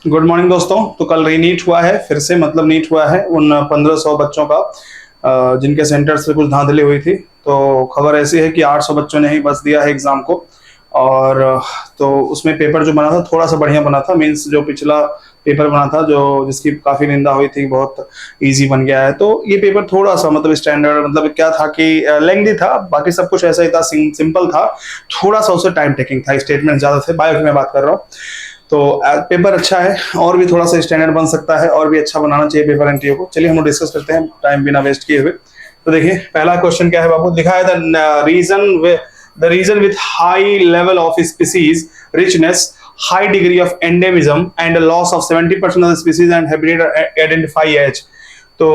Good morning दोस्तों। तो कल रीनीट हुआ है, फिर से मतलब नीट हुआ है उन 1500 बच्चों का जिनके सेंटर्स पे कुछ धांधली हुई थी। तो खबर ऐसी है कि 800 बच्चों ने ही बस दिया है एग्जाम को। और तो उसमें पेपर जो बना था थोड़ा सा बढ़िया बना था, मीन्स जो पिछला पेपर बना था जो जिसकी काफी निंदा हुई थी बहुत इजी बन गया है। तो ये पेपर थोड़ा सा मतलब स्टैंडर्ड, मतलब क्या था कि लेंथी था, बाकी सब कुछ ऐसा ही था, सिंपल था। थोड़ा सा उससे टाइम टेकिंग था, स्टेटमेंट ज्यादा थे। बायो की मैं बात कर रहा हूँ। तो पेपर अच्छा है, और भी थोड़ा सा स्टैंडर्ड बन सकता है, और भी अच्छा बनाना चाहिए पेपर एनटीए को। चलिए हम लोग डिस्कस करते हैं टाइम बिना वेस्ट किए हुए। तो देखिए पहला क्वेश्चन क्या है बाबू, लिखा है the region with high level of species richness, high degree of endemism and loss of 70% of the species and habitat identify as. तो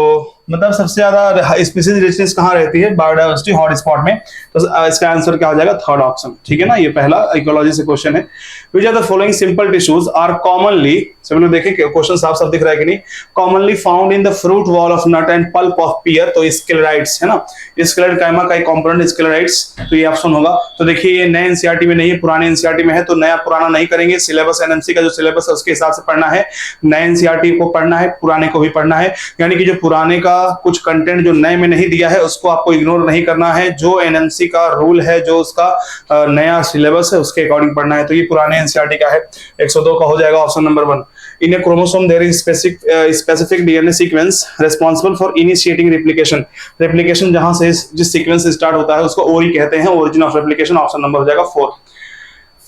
मतलब सबसे ज्यादा स्पीसीज रिचनेस कहाँ रहती है? बायोडाइवर्सिटी हॉटस्पॉट में। तो इसका आंसर क्या हो जाएगा? थर्ड ऑप्शन, ठीक है ना। ये पहला इकोलॉजी से क्वेश्चन है। Which are the following simple tissues are commonly, सब लोग देखें क्वेश्चन साफ साफ दिख रहा है कि नहीं, commonly found in the fruit wall of nut and pulp of pear. तो स्क्लेराइड्स है ना, स्क्लेराइड काइमा का एक कंपोनेंट स्क्लेराइड्स, तो ये ऑप्शन होगा। तो देखिए ये नए एनसीईआरटी में नहीं है, पुराने एनसीईआरटी में है। तो नया पुराना नहीं करेंगे, सिलेबस एनएमसी का जो सिलेबस है उसके हिसाब से पढ़ना है। नए एनसीईआरटी को पढ़ना है, पुराने को भी पढ़ना है। यानी कि जो पुराने का कुछ कंटेंट जो नए में नहीं दिया है उसको आपको इग्नोर नहीं करना है। जो एनएमसी का रूल है, जो उसका नया सिलेबस है उसके अकॉर्डिंग पढ़ना है। तो ये पुराने एनसीईआरटी का है। 102 का हो जाएगा option number 1। In a chromosome there is specific DNA sequence responsible for initiating replication. Replication जहां से जिस सीक्वेंस से स्टार्ट होता है उसको ओरी कहते हैं, origin of replication. Option number हो जाएगा 4।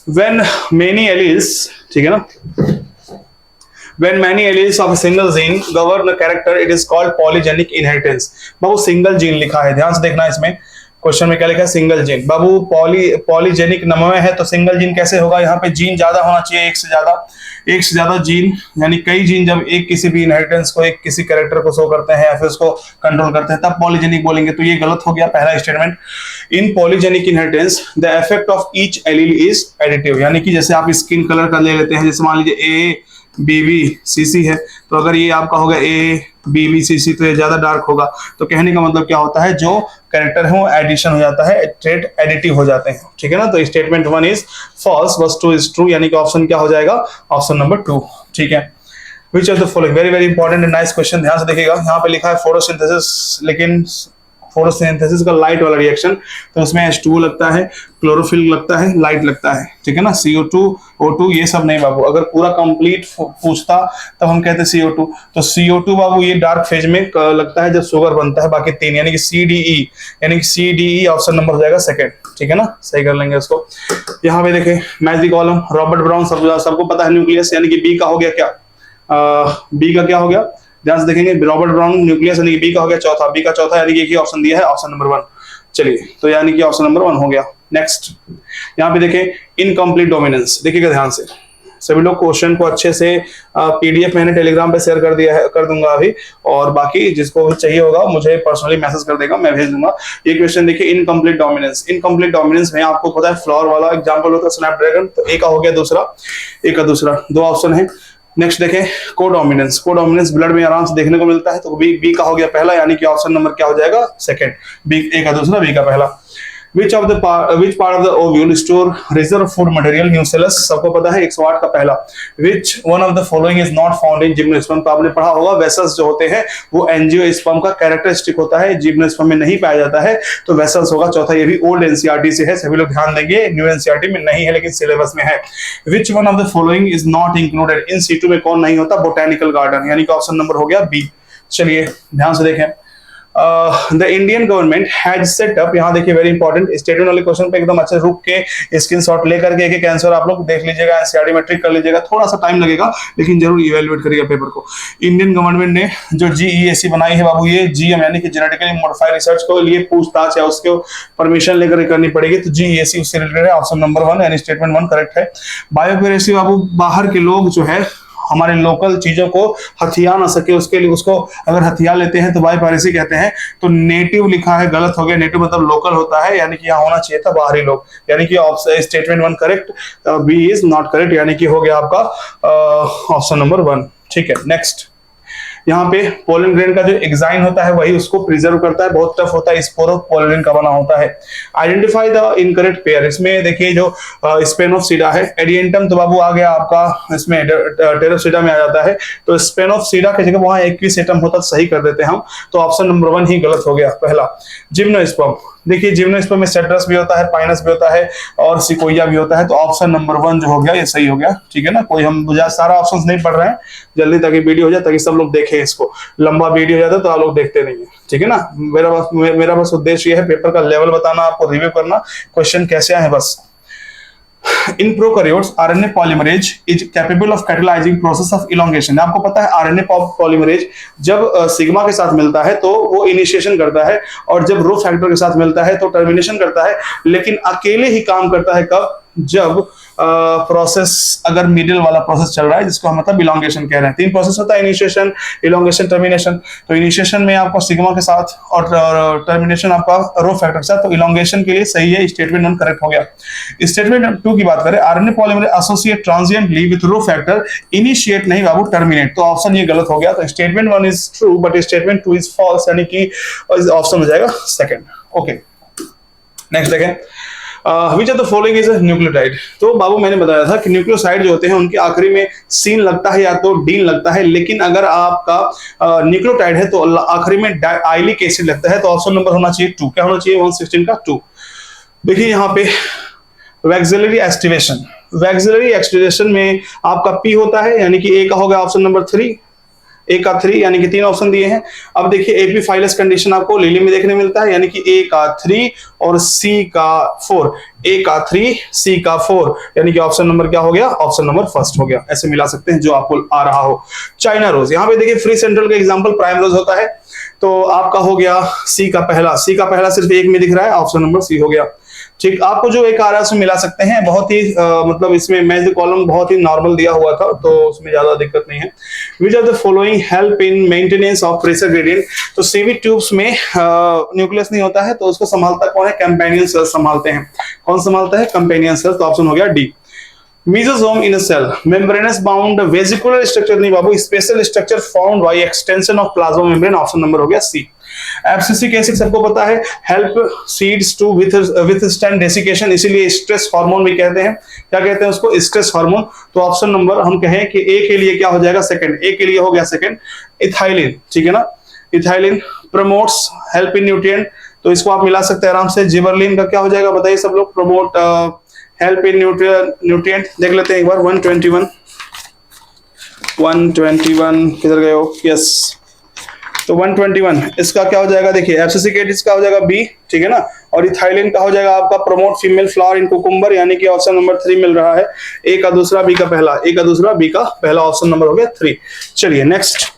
व्हेन मेनी एलील्स, ठीक है ना, when many alleles of a single gene govern a character it is called polygenic inheritance। Babu single gene लिखा है, ध्यान से देखना। इसमें क्वेश्चन में क्या लिखा है? Single gene. बाबू पॉलीजेनिक नमूने है, तो सिंगल जीन कैसे होगा? यहाँ पे जीन ज्यादा होना चाहिए, एक से ज्यादा जीन, यानी कई जीन जब एक किसी भी इनहेरिटेंस को, एक किसी कैरेक्टर को शो करते हैं या फिर उसको कंट्रोल करते हैं तब पॉलीजेनिक बोलेंगे। तो ये गलत हो गया पहला statement. In polygenic inheritance the effect of each allele is additive. यानी कि जैसे आप स्किन कलर का ले लेते हैं, जैसे मान लीजिए ए BBCC है, तो अगर ये आपका होगा ABBCC तो ये ज्यादा डार्क होगा। तो कहने का मतलब क्या होता है, जो कैरेक्टर है वो एडिशन हो जाता है, ट्रेट एडिटिव हो जाते हैं, ठीक है ना। तो स्टेटमेंट 1 इज फॉल्स, बस 2 इज ट्रू, यानी कि ऑप्शन क्या हो जाएगा? ऑप्शन नंबर 2, ठीक है। विच of the following, very very important and nice question, ध्यान से देखिएगा। यहाँ पे लिखा है फोटोसिंथेसिस, लेकिन फोटोसिंथेसिस का लाइट वाला रिएक्शन, तो उसमें H2O लगता है, क्लोरोफिल लगता है, लाइट लगता है, ठीक है ना। CO2 O2 ये सब नहीं बाबू। अगर पूरा कंप्लीट पूछता तब हम कहते CO2। तो CO2 बाबू ये डार्क फेज में लगता है जब शुगर बनता है। बाकी 3 यानी कि CDE, यानी कि CDE ऑप्शन नंबर हो जाएगा सेकंड, ठीक है ना। सही कर लेंगे उसको। यहाँ पे देखें match the column, Robert brown सबको पता है न्यूक्लियस, यानी कि बी का हो गया क्या? बी का क्या हो गया? ध्यान से देखेंगे, रॉबर्ट ब्राउन न्यूक्लियस, यानी कि बी का हो गया चौथा। बी का चौथा यानी कि एक ही ऑप्शन दिया है, ऑप्शन नंबर 1। चलिए, तो यानी कि ऑप्शन नंबर 1 हो गया। नेक्स्ट यहाँ पे देखें इनकम्प्लीट डोमिनेंस, देखिएगा ध्यान से। सभी लोग क्वेश्चन को अच्छे से PDF मैंने टेलीग्राम पे शेयर कर दिया है, कर दूंगा अभी। और बाकी जिसको चाहिए होगा मुझे पर्सनली मैसेज कर देगा, मैं भेज दूंगा। ये क्वेश्चन देखिए, इनकम्प्लीट डोमिनेंस। इनकम्प्लीट डोमिनेंस में आपको पता है फ्लोर वाला एग्जाम्पल होता है स्नैपड्रैगन, तो ए का हो गया दूसरा, ए का दूसरा, 2 ऑप्शन है। नेक्स्ट देखें कोडोमिनेंस। कोडोमिनेंस ब्लड में आराम से देखने को मिलता है, तो बी का हो गया पहला, यानी कि ऑप्शन नंबर क्या हो जाएगा? सेकंड। बी, ए का दूसरा, बी का पहला। which part of the ovule store reserve food material nucellus, सबको पता है 108 का पहला। which one of the following is not found in gymnosperm, तो आपने पढ़ा होगा वेसल्स जो होते हैं वो एंजियोस्पर्म का कैरेक्टरिस्टिक होता है, जिम्नोस्पर्म में नहीं पाया जाता है, तो वेसल्स होगा चौथा। ये भी ओल्ड एनसीईआरटी से है, सभी लोग ध्यान देंगे। न्यू एनसीईआरटी में नहीं है लेकिन सिलेबस में है। which one of the following is not included in C2 में कौन नहीं होता? बोटेनिकल गार्डन, यानी कि ऑप्शन नंबर हो गया बी। चलिए ध्यान से देखें, the Indian government has set up, यहाँ देखिए वेरी इंपॉर्टेंट स्टेटमेंट वाले क्वेश्चन पे एकदम अच्छे रुक के स्क्रीनशॉट लेकर के एक आंसर आप लोग देख लीजिएगा, एनसीईआरटी में ट्रिक कर लीजिएगा। थोड़ा सा टाइम लगेगा लेकिन जरूर इवेलुएट करिएगा पेपर को। इंडियन गवर्नमेंट ने जो GEAC बनाई है बाबू, ये GM यानी कि जेनेटिकली मॉडिफाइड रिसर्च को लिए पूछताछ या उसके परमिशन लेकर करनी पड़ेगी, तो GEAC उससे रिलेटेड है। ऑप्शन नंबर 1 यानी स्टेटमेंट 1 करेक्ट है। बायोपेरेसी बाबू, बाहर के लोग जो है हमारे लोकल चीजों को हथिया ना सके उसके लिए, उसको अगर हथिया लेते हैं तो बायोपेरेसी कहते हैं। तो नेटिव लिखा है, गलत हो गया। नेटिव मतलब लोकल होता है, यानी कि यहाँ होना चाहिए था बाहरी लोग, यानी कि statement 1 correct, B is not correct, यानी कि हो गया आपका ऑप्शन नंबर 1, ठीक है। नेक्स्ट यहाँ पे पोलन ग्रेन का जो एग्जाइन होता है वही उसको प्रिजर्व करता है, बहुत टफ होता है, स्पोरोपोलिन का बना होता है। आइडेंटिफाई द इनकरेक्ट पेयर, इसमें देखिए जो स्पेनोफसीडा है, एडिएंटम तो बाबू आ गया आपका इसमें टेरोसीडा में आ जाता है, तो स्पेनोफसीडा की जगह वहां एक्विसेटम होता, सही कर देते हैं हम, तो ऑप्शन नंबर 1 ही गलत हो गया पहला। जिम्नोस्पर्म, देखिए जिम्नोस्पर्म में सेट्रस भी होता है, पाइनस भी होता है और सिकोया भी होता है, तो ऑप्शन नंबर 1 जो हो गया ये सही हो गया, ठीक है ना। कोई हम सारा ऑप्शंस नहीं पढ़ रहे हैं जल्दी, ताकि वीडियो हो जाए, ताकि सब लोग देखें इसको, लंबा वीडियो हो जाता है तो आप लोग देखते नहीं है, ठीक है ना। मेरा बस उद्देश्य ये है पेपर का लेवल बताना, आपको रिव्यू करना, क्वेश्चन कैसे आए बस। In prokaryotes, RNA polymerase is capable of catalyzing process of elongation। आपको पता है RNA polymerase जब सिग्मा के साथ मिलता है तो वो इनिशिएशन करता है, और जब रो फैक्टर के साथ मिलता है तो टर्मिनेशन करता है, लेकिन अकेले ही काम करता है कब, जब प्रोसेस अगर मिडिल वाला प्रोसेस चल रहा है, जिसको हम मतलब इलोंगेशन कह रहे हैं। 3 प्रोसेस होता है, इनिशिएशन, इलोंगेशन, टर्मिनेशन। तो इनिशिएशन में आपको सिग्मा के साथ और टर्मिनेशन आपका रो फैक्टर के साथ, तो इलोंगेशन के लिए सही है, स्टेटमेंट 1 करेक्ट हो गया। स्टेटमेंट 2 की बात करें, RNA polymerase associate transiently with rho factor, initiate नहीं बाबू, टर्मिनेट, तो ऑप्शन ये गलत हो गया। तो statement 1 is true but statement 2 is false, यानी कि ऑप्शन हो जाएगा सेकंड। ओके, नेक्स्ट देखें, which of the following is a nucleotide. तो बाबू मैंने बताया था कि न्यूक्लियोसाइड जो होते हैं उनके आखिरी में सीन लगता है या तो डीन लगता है, लेकिन अगर आपका न्यूक्लियोटाइड है तो आखिरी में डाइलिक एसिड लगता है, तो ऑप्शन नंबर होना चाहिए 2। क्या होना चाहिए, 116 का 2। देखिए यहाँ पे वैक्सिलरी एक्टिवेशन, वैक्सिलरी एक्टिवेशन में आपका पी होता है, यानी कि ए का होगा ऑप्शन नंबर 3, ए का 3, यानी कि 3 ऑप्शन दिए हैं। अब देखिए एपीफाइलस कंडीशन आपको लिली में देखने मिलता है, यानी कि ए का 3 और सी का 4, ए का 3 सी का 4, यानी कि ऑप्शन नंबर क्या हो गया, ऑप्शन नंबर फर्स्ट हो गया। ऐसे मिला सकते हैं जो आपको आ रहा हो। चाइना रोज, यहाँ पे देखिए फ्री सेंट्रल का एग्जांपल प्राइम रोज होता है, तो आपका हो गया सी का पहला, सी का पहला सिर्फ एक में दिख रहा है, ऑप्शन नंबर सी हो गया। ठीक, आपको जो एक आ रहा है उसमें मिला सकते हैं, बहुत ही मतलब इसमें मैच द कॉलम बहुत ही नॉर्मल दिया हुआ था, तो उसमें ज्यादा दिक्कत नहीं है। विच of the following help in maintenance of pressure gradient, तो सीवी ट्यूब्स में न्यूक्लियस नहीं होता है, तो उसको संभालता कौन है, कंपेनियन सेल्स संभालते हैं। कौन संभालता है, कंपेनियन सेल्स, तो ऑप्शन हो गया D. Mesosome in a cell, membranous bound vesicular structure नहीं बाबू, special structure found by extension of plasma membrane, option number हो गया सी। एब्सिसिक एसिड सबको पता है, help seeds to withstand desiccation, इसीलिए स्ट्रेस हार्मोन भी कहते हैं। क्या कहते हैं उसको, स्ट्रेस हार्मोन। तो ऑप्शन नंबर हम कहें कि ए के लिए क्या हो जाएगा, सेकंड, ए के लिए हो गया सेकंड, इथाइलिन, ठीक है ना। Ethylene promotes help in nutrient, तो इसको आप मिला सकते हैं आराम से। जिबरलिन का क्या हो जाएगा बताइए सब लोग, प्रमोट हेल्प इन न्यूट्रिएंट। देख लेते हैं एक बार, 121 किधर गए हो, यस, तो 121 इसका क्या हो जाएगा, देखिए एब्सिसिक एसिड का हो जाएगा बी, ठीक है ना, और इथाइलिन का हो जाएगा आपका promote female flower in cucumber, यानी कि ऑप्शन नंबर 3 मिल रहा है। ए का दूसरा, बी का पहला, ए का दूसरा, बी का पहला, ऑप्शन नंबर हो गया 3। चलिए नेक्स्ट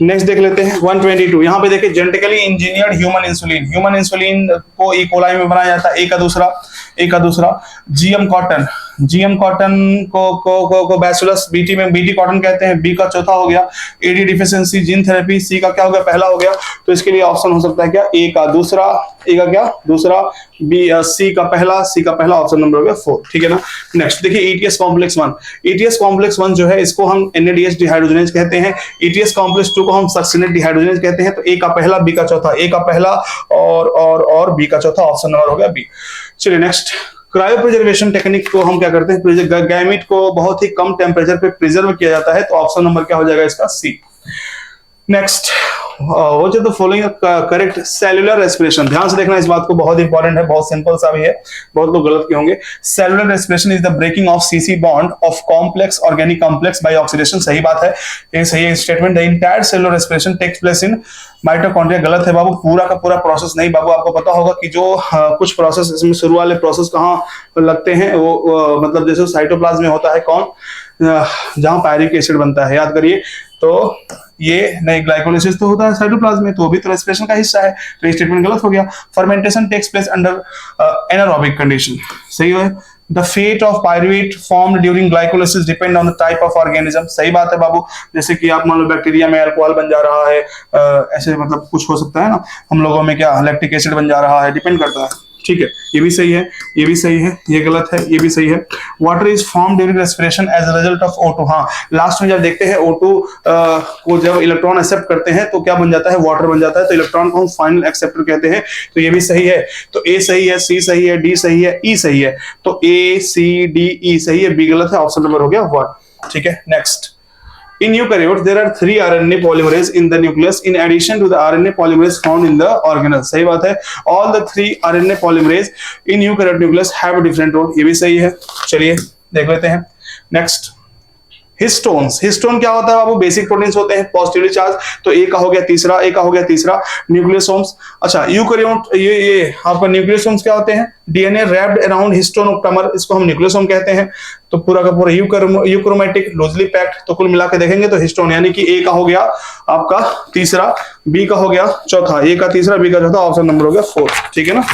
देख लेते हैं 122। यहाँ पे देखिए genetically engineered human insulin, human insulin को ई कोलाई में बनाया जाता है, ए का दूसरा। जीएम कॉटन को बैसिलस बीटी में बीटी कॉटन कहते हैं, बी का चौथा हो गया। एडी डिफिशिएंसी जीन थेरेपी, सी का क्या हो गया, पहला हो गया, तो इसके लिए ऑप्शन हो सकता है क्या, ए का दूसरा, ए का क्या दूसरा, बी सी का पहला, ऑप्शन नंबर हो गया 4, ठीक है ना। नेक्स्ट देखिए ईटीएस कॉम्प्लेक्स 1, ईटीएस कॉम्प्लेक्स 1 जो है इसको हम एनएडीएच डिहाइड्रोजनेज कहते हैं, ईटीएस कॉम्प्लेक्स 2 को हम सक्सिनेट डिहाइड्रोजनेज कहते हैं। तो ए का पहला, बी का चौथा, ए का पहला और बी का चौथा, ऑप्शन नंबर हो गया बी। चलिए नेक्स्ट, क्रायो प्रिजर्वेशन टेक्निक को हम क्या करते हैं, गैमेट को बहुत ही कम टेम्परेचर पे प्रिजर्व किया जाता है, तो ऑप्शन नंबर क्या हो जाएगा इसका, C. Next, which of the following correct cellular respiration, ध्यान से देखना इस बात को, बहुत इंपॉर्टेंट है, बहुत सिंपल सा भी है, बहुत लोग गलत किए होंगे। Cellular respiration is the breaking of CC bond of complex organic complex by oxidation, सही बात है, ये सही statement. The entire cellular respiration takes place in mitochondria, गलत है बाबू, पूरा का पूरा प्रोसेस नहीं बाबू, आपको पता होगा कि जो कुछ प्रोसेस इसमें शुरू वाले प्रोसेस कहाँ लगते हैं, वो मतलब जैसे साइटोप्लाज्म में होता है कौन, जहां पायरिक एसिड बनता है, याद करिए। तो ये नहीं, ग्लाइकोलाइसिस तो होता है साइटोप्लाज्म में, तो भी तो रेस्पिरेशन का हिस्सा है, तो ये स्टेटमेंट गलत हो गया। Fermentation takes place under anaerobic condition, सही है। The fate of pyruvate formed during glycolysis depend on the type of organism, सही बात है बाबू, जैसे कि आप मान लो बैक्टीरिया में अल्कोहल बन जा रहा है, ऐसे मतलब कुछ हो सकता है ना, हम लोगों में क्या लैक्टिक एसिड बन जा रहा है, डिपेंड करता है, ठीक है, ये भी सही है, ये भी सही है, ये गलत है, ये भी सही है। Water is form during respiration as a result of O2। हाँ, लास्ट में जब देखते हैं O2 को जब इलेक्ट्रॉन एक्सेप्ट करते हैं तो क्या बन जाता है, वाटर बन जाता है, तो इलेक्ट्रॉन को हम फाइनल एक्सेप्टर कहते हैं। तो ये भी सही है, तो ए सही है, सी सही है, डी सही है, ई सही है, तो ए सी डी ई सही है, बी गलत है, ऑप्शन नंबर हो गया 1। ठीक है, next. In eukaryotes, there are 3 RNA polymerase in the nucleus in addition to the RNA polymerase found in the organelles। सही बात है, all the 3 RNA polymerase in eukaryote nucleus have a different role। ये भी सही है। चलिए देख लेते हैं नेक्स्ट। हिस्टोन्स, हिस्टोन क्या होता है बाबू, बेसिक प्रोटीन्स होते हैं पॉजिटिवली चार्ज, तो ए का हो गया तीसरा, ए का हो गया तीसरा। न्यूक्लियोसोम्स, अच्छा यूकैरियोट, ये आपका न्यूक्लियोसोम्स क्या होते हैं, DNA wrapped around histone octamer, इसको हम न्यूक्लियोसोम कहते हैं। तो पूरा का पूरा यूक्रोमैटिक लूजली पैक्ड, तो कुल मिला के देखेंगे तो हिस्टोन, यानी कि ए का हो गया आपका तीसरा, बी का हो गया चौथा, ए का तीसरा, बी का चौथा, ऑप्शन नंबर हो गया 4। ठीक है ना,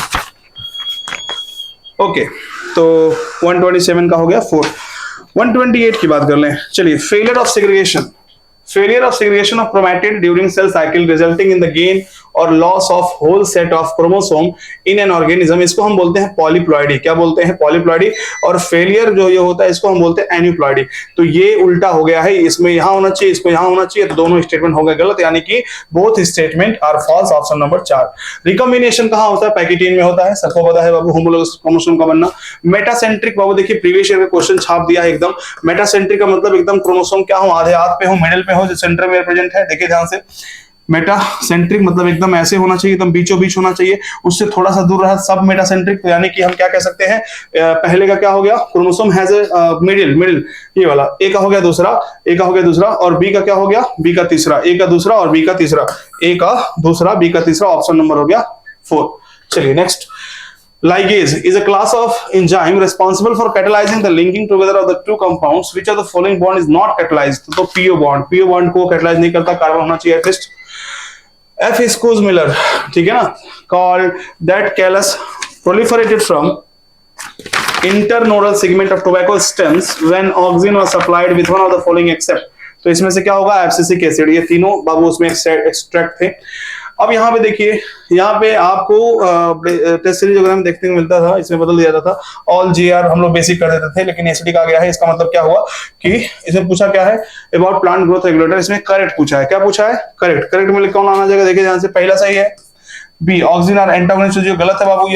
ओके, तो 127 का हो गया 4। 128 की बात कर लें। चलिए, failure of segregation, failure of segregation of chromatid during cell cycle resulting in the gain or loss of whole set of chromosome in an organism, इसको हम बोलते हैं पॉलीप्लॉइडी। क्या बोलते हैं, पॉलीप्लॉइडी। और फेलियर जो ये होता है इसको हम बोलते हैं एन्यूप्लॉइडी। तो ये उल्टा हो गया है, इसमें यहां होना चाहिए, इसको यहां होना चाहिए, तो दोनों स्टेटमेंट हो गए गलत, यानी कि both statement are false, option number 4। Recombination कहां होता है, पैकिटीन में होता है, सबको पता है बाबू, होमोलोगस क्रोमोसोम का बनना। मेटासेंट्रिक बाबू देखिए प्रीवियस ईयर में क्वेश्चन छाप दिया है एकदम। मेटासेंट्रिक का मतलब एकदम क्रोमोसोम क्या हो, आधे हाथ पे हो, मिडिल पे हो, जो सेंटर में प्रेजेंट है। देखिए ध्यान से, मेटासेंट्रिक मतलब एकदम ऐसे होना चाहिए, एकदम बीचों बीच होना चाहिए, उससे थोड़ा सा दूर रहा सब मेटासेंट्रिक। तो यानी कि हम क्या कह सकते हैं, पहले का क्या हो गया, क्रोमोसोम हैज मिडिल, ये वाला ए का हो गया दूसरा, ए का हो गया दूसरा, और बी का क्या हो गया, बी का तीसरा, ए का दूसरा और बी का तीसरा, ए का दूसरा, बी का तीसरा, ऑप्शन नंबर हो गया 4। चलिए next. Ligase is a class of enzyme responsible for catalyzing the linking together of the two compounds. Which of the following bond is not catalyzed? तो PO bond को catalyze नहीं करता, carbon होना चाहिए at least. F. Iscus Miller, ठीक है ना, called that callus proliferated from internodal segment of tobacco stems when oxygen was supplied with one of the following except। तो इसमें से क्या होगा, एब्सिसिक एसिड। ये तीनों बाबू उसमें एक्सट्रैक्ट थे। अब यहाँ पे देखिए, यहाँ पे आपको टेस्ट सीरीज वगैरह में देखने को मिलता था, इसमें बदल दिया जाता था, ऑल जीआर हम लोग बेसिक कर देते थे, लेकिन एसिडिक आ गया है। इसका मतलब क्या हुआ कि इसमें पूछा क्या है, अबाउट प्लांट ग्रोथ रेगुलेटर, इसमें करेक्ट पूछा है। क्या पूछा है, करेक्ट। करेक्ट में कौन आना जाएगा, देखिए ध्यान से, पहला सही है बी, ऑक्सीजन और एंटागोनिस्ट, जो गलत है बाबू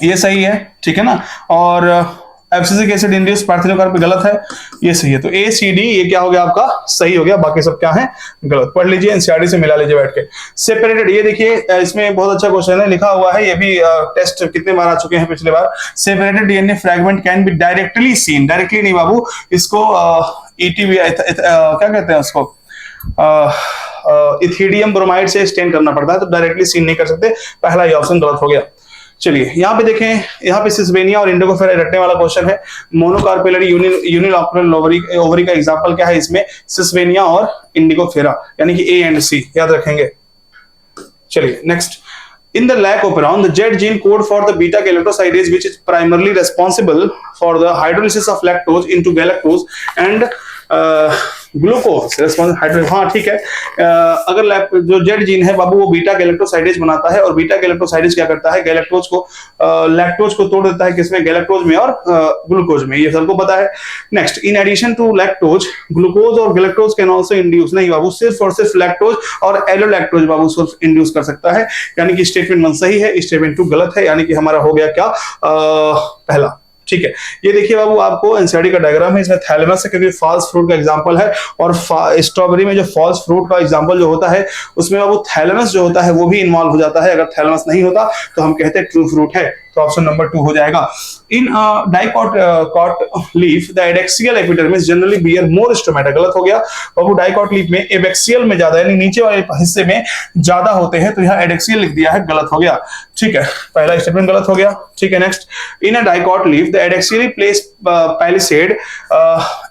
ये सही है, ठीक है ना। और एब्सिसिक एसिड इंड्यूस पार्थिनोकार्प गलत है, ये सही है। तो ए सी डी ये क्या हो गया आपका, सही हो गया, बाकी सब क्या है, गलत। पढ़ लीजिए, एनसीईआरटी से मिला लीजिए बैठ के। सेपरेटेड, ये देखिए इसमें बहुत अच्छा क्वेश्चन है, लिखा हुआ है, ये भी टेस्ट कितने बार आ चुके हैं पिछले बार। Separated DNA fragment can be directly seen, directly नहीं बाबू, इसको ईटीबी क्या कहते हैं उसको, इथिडियम ब्रोमाइड से स्टेन करना पड़ता है, तो डायरेक्टली सीन नहीं कर सकते, पहला ही ऑप्शन गलत हो गया। चलिए यहाँ पे देखें, यहाँ पे सिस्वेनिया और इंडिगोफेरा रटने वाला क्वेश्चन है। मोनोकार्पेलरी यूनिलॉकुलर ओवरी का एग्जांपल क्या है इसमें, सिस्वेनिया और इंडिगोफेरा, यानी कि ए एंड सी याद रखेंगे। चलिए next. In the lac operon, the Z gene code for the beta galactosidase, which is primarily responsible for the hydrolysis of lactose into galactose and glucose response. हाँ ठीक है, अगर जो जेड जीन है बाबू वो बीटा गैलेक्टोसाइडेज बनाता है, और बीटा गैलेक्टोसाइडेज क्या करता है, गैलेक्टोज को लैक्टोज को तोड़ देता है, किसमें, गैलेक्टोज में और ग्लूकोज में, ये सबको पता है। Next, in addition to lactose glucose और गैलेक्टोज कैन आल्सो इंड्यूस, नहीं बाबू, सिर्फ और सिर्फ लैक्टोज और एलोलैक्टोज बाबू सिर्फ इंड्यूस कर सकता है, यानी कि स्टेटमेंट 1 सही है, स्टेटमेंट 2 गलत है, यानी कि हमारा हो गया क्या, पहला। ठीक है, ये देखिए बाबू आपको एनसीईआरटी का डायग्राम है, इसमें थैलेमस है क्योंकि फॉल्स फ्रूट का एग्जांपल है, और स्ट्रॉबेरी में जो फॉल्स फ्रूट का एग्जांपल जो होता है उसमें बाबू थैलेमस जो होता है वो भी इन्वॉल्व हो जाता है। अगर थैलेमस नहीं होता तो हम कहते हैं ट्रू फ्रूट है, तो ऑप्शन नंबर 2 हो जाएगा। In dicot leaf the adaxial epidermis generally bear more stomata, गलत हो गया बाबू, डाइकॉट लीफ में एबैक्सियल में ज्यादा, यानी नीचे वाले हिस्से में ज्यादा होते हैं, तो यहाँ एडेक्सियल लिख दिया है, गलत हो गया। ठीक है, पहला स्टेटमेंट गलत हो गया। ठीक है, next. In a dicot leaf the adaxially place palisade,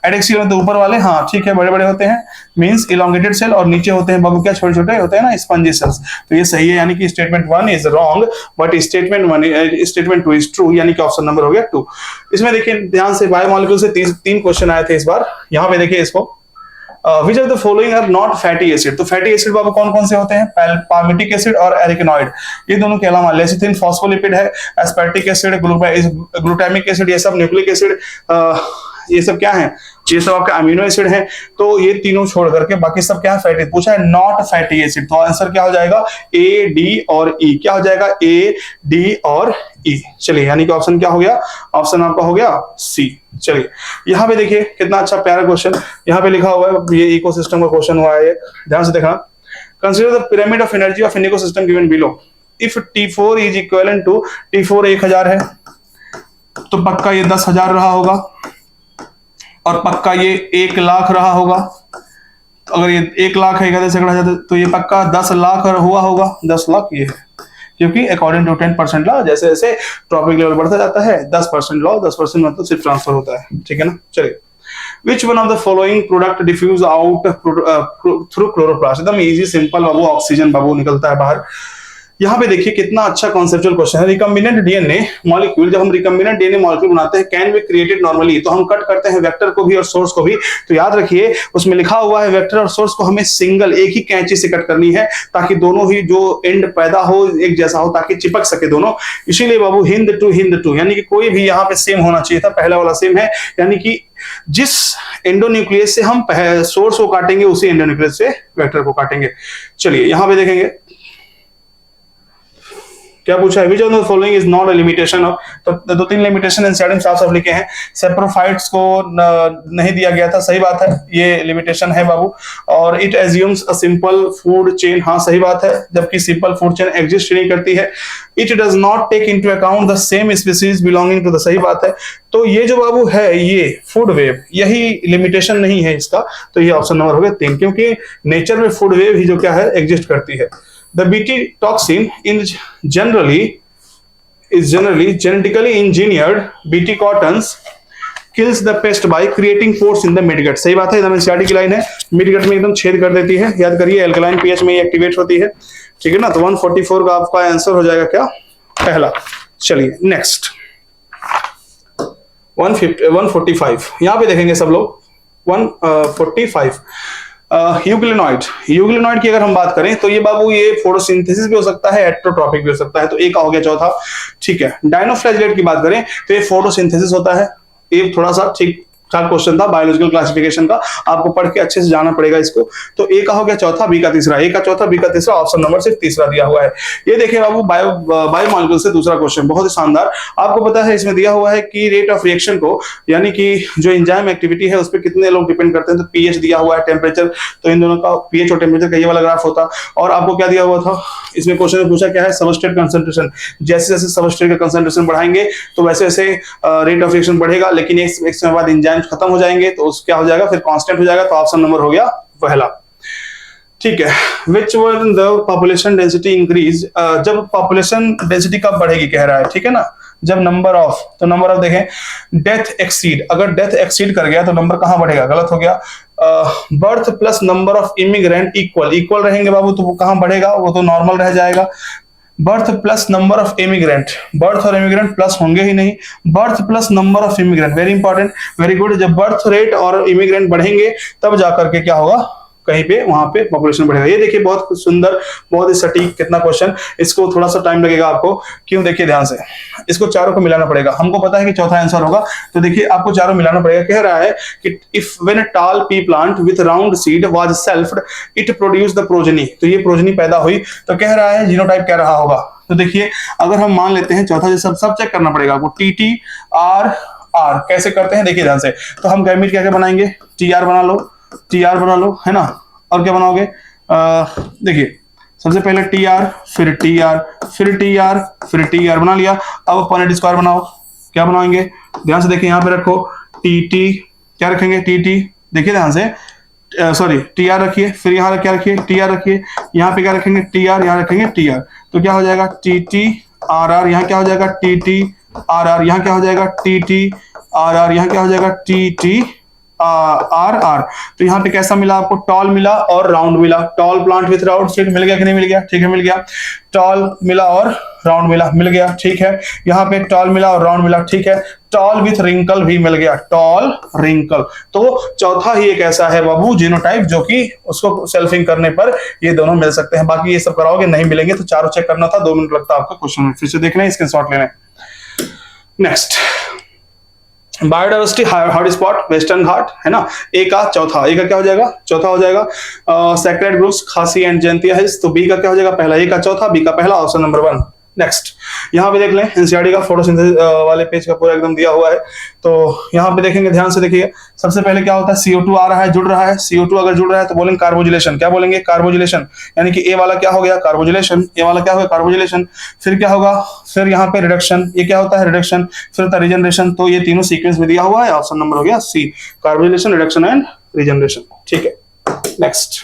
adaxial मतलब ऊपर वाले, हाँ ठीक है, बड़े बड़े होते हैं, मींस इलोंगेटेड सेल, और नीचे होते हैं बाबू क्या, छोटे छोटे होते हैं ना, स्पंजी सेल्स। तो ये सही है, यानी कि statement 1 is wrong, but statement 2 is true, यानी कि ऑप्शन नंबर हो गया 2। इसमें देखिए ध्यान से, बायोमॉलिक्यूल से 3 क्वेश्चन आए थे इस बार। यहाँ पे देखिए इसको, which of the following are not fatty acid. तो फैटी एसिड बाबू कौन कौन से होते हैं? पाल्मिटिक एसिड और एरिकेनॉइड, ये दोनों के अलावा लेसिथिन फॉस्फोलिपिड है, एस्पर्टिक एसिड, ग्लूटामिक एसिड, ये सब न्यूक्लिक एसिड, ये सब क्या है? ये सब आपके अमीनो एसिड हैं। तो ये तीनों छोड़ करके बाकी सब क्या है? फैटी। पूछा है नॉट फैटी एसिड, तो आंसर क्या हो जाएगा? ए, डी और ई। क्या हो जाएगा? ए, डी और ई। चलिए, यानी कि ऑप्शन क्या हो गया? ऑप्शन आपका हो गया सी। चलिए, यहाँ पे देखिए कितना अच्छा प्यारा क्वेश्चन यहाँ पे लिखा हुआ है, ये इकोसिस्टम का क्वेश्चन हुआ है, ध्यान से देखना। Consider the pyramid of energy of an ecosystem given below. If T4 is equivalent to T4 1000 है, तो पक्का ये 10,000 रहा होगा, और पक्का ये 1 लाख रहा होगा। तो अगर ये 1 लाख है 1000 से कटा जाता तो ये पक्का 10 लाख हुआ होगा। 10 लाख ये है, क्योंकि अकॉर्डिंग टू 10% लॉ जैसे जैसे ट्रॉपिक लेवल बढ़ता जाता है 10% लॉ 10% मतलब सिर्फ ट्रांसफर होता है, ठीक है ना। चलिए, which one of the following product diffuse out through chloroplast. एकदम इजी सिंपल बाबू, ऑक्सीजन बाबू निकलता है बाहर। यहाँ पे देखिए कितना अच्छा कॉन्सेप्चुअल क्वेश्चन है। रिकम्बिनेंट डीएनए मॉलिक्यूल, जब हम रिकम्बिनेंट डीएनए मॉलिक्यूल बनाते हैं, कैन बी क्रिएटेड नॉर्मली, तो हम कट करते हैं वेक्टर को भी और सोर्स को भी। तो याद रखिए उसमें लिखा हुआ है वेक्टर और सोर्स को हमें सिंगल एक ही कैंची से कट करनी है, ताकि दोनों ही जो एंड पैदा हो एक जैसा हो, ताकि चिपक सके दोनों। इसीलिए बाबू हिंद टू, यानी कि कोई भी यहाँ पे सेम होना चाहिए था, पहला वाला सेम है, यानी कि जिस एंडोन्यूक्लियस से हम सोर्स को काटेंगे उसी एंडोन्यूक्लियस से वेक्टर को काटेंगे। चलिए यहाँ पे देखेंगे क्या पूछा है, विच of the following is not a limitation of. तो 2-3 लिमिटेशन एनसीईआरटी में साफ-साफ लिखे हैं। सेप्रोफाइट्स को नहीं दिया गया था, सही बात है, ये लिमिटेशन है बाबू। और it assumes a simple food chain, हाँ सही बात है, जबकि सिंपल फूड चेन एग्जिस्ट नहीं करती है। It does not take into account the same species belonging to the, सही बात है। तो ये जो बाबू है ये फूड वेव, यही लिमिटेशन नहीं है इसका, तो ये ऑप्शन नंबर हो गया 3, क्योंकि नेचर में फूड वेव ही जो क्या है एग्जिस्ट करती है। The Bt toxin is generally genetically engineered Bt cottons kills the pest by creating pores in the midgut। सही बात है, एकदम एनसीईआरटी की लाइन है, मिडगट में एकदम छेद कर देती है। याद करिए एल्कलाइन पीएच में ये एक्टिवेट होती है, ठीक है ना। तो 144 का आपका आंसर हो जाएगा क्या? पहला। चलिए नेक्स्ट 145, यहाँ पे देखेंगे सब लोग 145। यूग्लिनॉइड की अगर हम बात करें तो ये बाबू ये फोटोसिंथेसिस भी हो सकता है, हेटेरोट्रॉपिक भी हो सकता है, तो एक का हो गया चौथा, ठीक है। डायनोफ्लैजेलेट की बात करें तो ये फोटोसिंथेसिस होता है, ये थोड़ा सा ठीक ठाक क्वेश्चन था बायोलॉजिकल क्लासिफिकेशन का, आपको पढ़ के अच्छे से जाना पड़ेगा इसको। तो ए का हो गया चौथा, बी का तीसरा, ए का चौथा, बी का तीसरा, ऑप्शन नंबर सिर्फ तीसरा दिया हुआ है। ये देखिए बाबू बायोमॉलिक्यूल से दूसरा क्वेश्चन, बहुत ही शानदार। आपको पता है इसमें दिया हुआ है कि रेट ऑफ रिएक्शन को, यानी कि जो एंजाइम एक्टिविटी है उस पर कितने लोग डिपेंड करते हैं। तो पीएच दिया हुआ है, टेम्परेचर, तो इन दोनों का पीएच और टेम्परेचर का ये वाला ग्राफ होता। और आपको क्या दिया हुआ था इसमें क्वेश्चन में पूछा क्या है, सबस्ट्रेट कंसंट्रेशन। जैसे जैसे सबस्ट्रेट का कंसंट्रेशन बढ़ाएंगे तो वैसे वैसे रेट ऑफ रिएक्शन बढ़ेगा, लेकिन एक समय बाद एंजाइम्स खत्म हो जाएंगे तो उस क्या हो जाएगा, फिर कांस्टेंट हो जाएगा। तो ऑप्शन नंबर हो गया पहला, ठीक है। Which one the population density increase, जब पॉपुलेशन डेंसिटी कब बढ़ेगी कह रहा है, ठीक है ना। जब नंबर ऑफ, तो नंबर ऑफ देखें डेथ एक्सीड, अगर डेथ एक्सीड कर गया तो नंबर कहां बढ़ेगा, गलत हो गया। Birth plus number of immigrant equal रहेंगे बाबू, तो वो कहां बढ़ेगा, वो तो नॉर्मल रह जाएगा। Birth plus number of immigrant, birth और इमिग्रेंट प्लस होंगे ही नहीं, birth plus number of immigrant, very important, very good. जब बर्थ रेट और इमिग्रेंट बढ़ेंगे तब जाकर के क्या होगा, कहीं पे वहां पे पॉपुलेशन बढ़ेगा। ये देखिए बहुत सुंदर, बहुत ही सटीक, कितना क्वेश्चन, इसको थोड़ा सा टाइम लगेगा आपको, क्यों, देखिए ध्यान से, इसको चारों को मिलाना पड़ेगा। हमको पता है कि चौथा आंसर होगा, तो देखिए आपको चारों मिलाना पड़ेगा। कह रहा है कि if when a tall pea plant with round seed was selfed it produce the progeny, तो ये प्रोजेनी पैदा हुई। तो कह रहा है जीनोटाइप क्या रहा होगा। तो देखिए अगर हम मान लेते हैं चौथा, जो सब चेक करना पड़ेगा आपको, TTR कैसे करते हैं, देखिए ध्यान से। तो हम गैमीट क्या क्या बनाएंगे, TR बना लो, है ना। और क्या बनाओगे, देखिए सबसे पहले TR, फिर TR, फिर TR, फिर TR बना लिया। अब पॉइंट स्क्वायर बनाओ, क्या बनाएंगे, ध्यान से देखिए, यहाँ पे रखो TT, क्या रखेंगे TT, देखिए ध्यान से, सॉरी TR रखिए, फिर यहाँ क्या रखिए TR रखिए, यहाँ पे क्या रखेंगे TR, यहाँ रखेंगे TR, तो क्या हो जाएगा TTRR, यहाँ क्या हो जाएगा TTRR, यहाँ क्या हो जाएगा TTRR, यहाँ क्या हो जाएगा TTRR, आर आर। तो यहाँ पे कैसा मिला आपको, टॉल मिला और राउंड मिला। Tall plant with round seed मिल गया कि नहीं मिल गया, ठीक है मिल गया। टॉल मिला और राउंड मिला, मिल गया, ठीक है। यहाँ पे टॉल मिला और राउंड मिला, ठीक है। टॉल विथ रिंकल भी मिल गया, टॉल रिंकल। तो चौथा ही एक ऐसा है बाबू जीनोटाइप जो कि उसको सेल्फिंग करने पर ये दोनों मिल सकते हैं। बाकी ये सब कराओगे नहीं मिलेंगे, तो चारों चेक करना था, 2 मिनट लगता है आपका क्वेश्चन में। फिर से देखना है, स्क्रीनशॉट लेना है। नेक्स्ट, बायोडाइवर्सिटी हॉटस्पॉट वेस्टर्न घाट है ना, ए का चौथा, ए का क्या हो जाएगा, चौथा हो जाएगा। सेक्रेड ग्रुप्स खासी एंड जयंतिया हिल्स, तो बी का क्या हो जाएगा, पहला, ए का चौथा, बी का पहला, ऑप्शन नंबर 1। नेक्स्ट, यहाँ पे देख लें एनसीईआरटी का फोटोसिंथेसिस वाले पेज का पूरा एकदम दिया हुआ है। तो यहाँ पे देखेंगे, ध्यान से देखिए। सबसे पहले क्या होता है, CO2 आ रहा है, जुड़ रहा है। CO2 अगर जुड़ रहा है तो बोलेंगे कार्बोजिलेशन। क्या बोलेंगे, कार्बोजिलेशन। यानी कि ए वाला क्या हो गया, कार्बोजिलेशन। ए वाला क्या हो गया, कार्बोजिलेशन। फिर क्या होगा, फिर यहाँ पे रिडक्शन, ये क्या होता है, रिडक्शन। फिर होता है रिजनरेशन। तो ये तीनों सीक्वेंस में दिया हुआ है, ऑप्शन नंबर हो गया सी, कार्बोजिलेशन, रिडक्शन एंड रिजनरेशन, ठीक है। Next,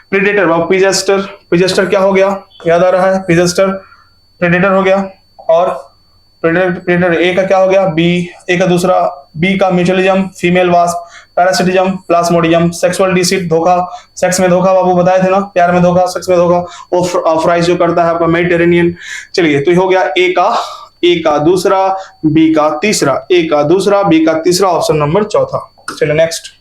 predator, पिजेस्टर। पिजेस्टर क्या हो गया, याद आ रहा है, पिजेस्टर प्रेडेटर हो गया। और प्रेडेटर ए का क्या हो गया, बी, ए का दूसरा, बी का mutualism, female wasp, parasitism, Plasmodium, sexual deceit, धोखा, सेक्स में धोखा, बाबू बताए थे ना, प्यार में धोखा, सेक्स में धोखा, वो फ्राइज जो करता है आपका मेडिटेरेनियन। चलिए, तो ये हो गया ए का दूसरा, बी का तीसरा, ए का दूसरा, बी का तीसरा, ऑप्शन नंबर चौथा। चलिए next,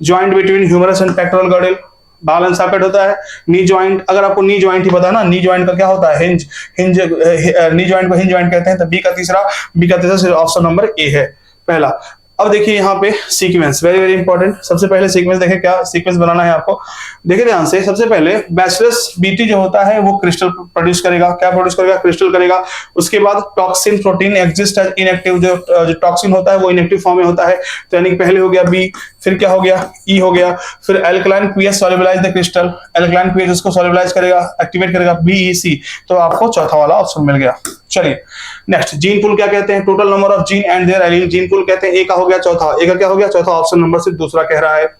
joint between humerus and pectoral girdle, ball and socket होता है। नी ज्वाइंट, अगर आपको नी ज्वाइंट ही पता है ना, नी ज्वाइंट का क्या होता है, हिंज, नी ज्वाइंट को हिंज ज्वाइंट कहते हैं। तो बी का तीसरा, ऑप्शन नंबर ए है पहला। अब देखिए यहाँ पे सीक्वेंस, वेरी वेरी इंपॉर्टेंट। सबसे पहले सीक्वेंस देखें, क्या सीक्वेंस बनाना है आपको, देखिए ध्यान से। सबसे पहले बैसिलस बीटी जो होता है वो क्रिस्टल प्रोड्यूस करेगा, क्या प्रोड्यूस करेगा, क्रिस्टल करेगा। उसके बाद toxin protein exist as inactive, जो टॉक्सिन होता है वो इनएक्टिव फॉर्म में होता है। तो यानी कि पहले हो गया बी, फिर क्या हो गया, ई हो गया। फिर alkaline pH solubilize the crystal, alkaline pH उसको सॉल्युबलाइज करेगा, एक्टिवेट करेगा, BEC। तो आपको चौथा वाला ऑप्शन मिल गया। चलिए नेक्स्ट, जीन पूल क्या कहते हैं, total number of gene and their allele, gene pool कहते हैं। ए का हो गया चौथा, ए का क्या हो गया, चौथा, ऑप्शन नंबर सिर्फ दूसरा कह रहा है।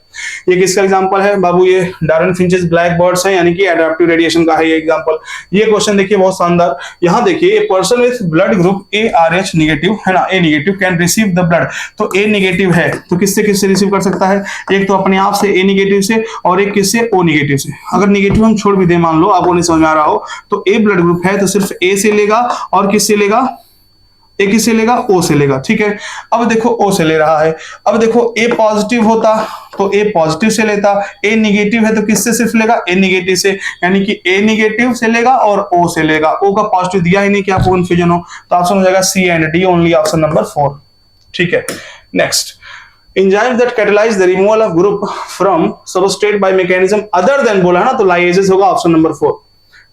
ये किसका एग्जांपल है बाबू, ये डार्विन फिंचेस ब्लैक बर्ड्स हैं, यानी कि एडाप्टिव रेडिएशन का है ये एग्जांपल। ये क्वेश्चन देखिए बहुत शानदार। यहाँ देखिए, a person with blood group ARH negative है ना, A negative can receive the blood. तो ए नेगेटिव है तो किससे किससे रिसीव कर सकता है, एक तो अपने आप से ए नेगेटिव से, और एक किससे, O नेगेटिव से। अगर नेगेटिव हम छोड़ भी दे, मान लो आपको नहीं समझ में आ रहा हो, तो ए ब्लड ग्रुप है तो सिर्फ ए से लेगा, और किससे लेगा, ए किससे लेगा, O से लेगा, ठीक है। अब देखो O से ले रहा है, अब देखो A पॉजिटिव होता तो A पॉजिटिव से लेता, A नेगेटिव है तो किससे सिर्फ लेगा, A नेगेटिव से। यानी कि A नेगेटिव से लेगा और O से लेगा। O का पॉजिटिव दिया ही नहीं कि आपको कंफ्यूजन हो, तो ऑप्शन हो जाएगा C and D only, option number 4, ठीक है। Next, enzymes that catalyze the removal of group from substrate by mechanism other than, बोला है ना, तो लाइएजेस होगा, ऑप्शन नंबर 4।